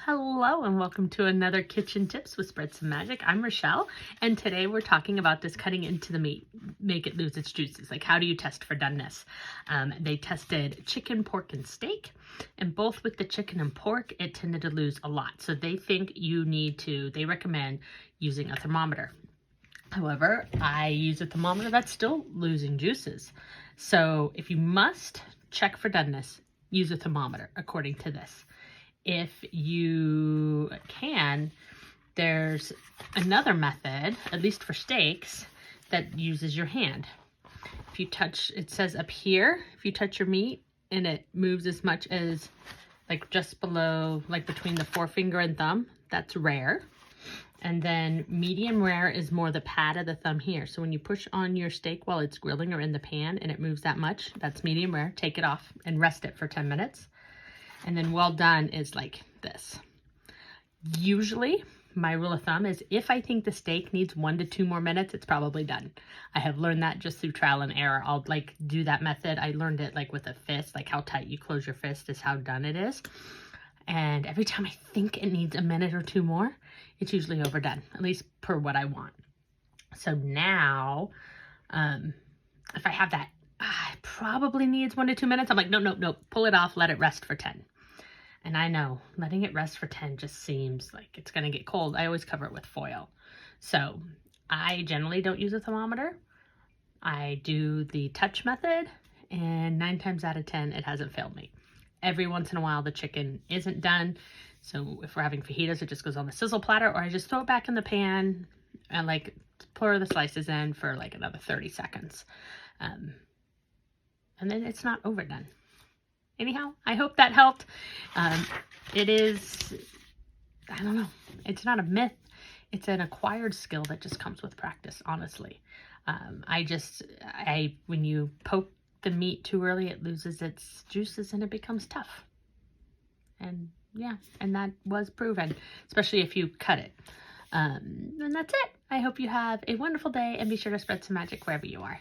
Hello and welcome to another Kitchen Tips with Spread Some Magic. I'm Rochelle, and today we're talking about this cutting into the meat, make it lose its juices. Like, how do you test for doneness? They tested chicken, pork, and steak, and both with the chicken and pork, it tended to lose a lot. So they recommend using a thermometer. However, I use a thermometer that's still losing juices. So if you must check for doneness, use a thermometer according to this. If you can, there's another method, at least for steaks, that uses your hand. If you touch, it says up here, if you touch your meat and it moves as much as like just below, like between the forefinger and thumb, that's rare. And then medium rare is more the pad of the thumb here. So when you push on your steak while it's grilling or in the pan and it moves that much, that's medium rare. Take it off and rest it for 10 minutes. And then well done is like this. Usually, my rule of thumb is if I think the steak needs 1 to 2 more minutes, it's probably done. I have learned that just through trial and error. I'll like do that method. I learned it like with a fist, like how tight you close your fist is how done it is. And every time I think it needs 1 minute or 2 more, it's usually overdone, at least per what I want. So now, if I have that, it probably needs 1 to 2 minutes. I'm like, no, pull it off, let it rest for 10. And I know letting it rest for 10 just seems like it's going to get cold. I always cover it with foil. So I generally don't use a thermometer. I do the touch method, and 9 times out of 10, it hasn't failed me. Every once in a while, the chicken isn't done. So if we're having fajitas, it just goes on the sizzle platter, or I just throw it back in the pan and like pour the slices in for like another 30 seconds. And then it's not overdone. Anyhow, I hope that helped. It is, I don't know, it's not a myth. It's an acquired skill that just comes with practice, honestly. When you poke the meat too early, it loses its juices and it becomes tough. And yeah, and that was proven, especially if you cut it. And that's it. I hope you have a wonderful day and be sure to spread some magic wherever you are.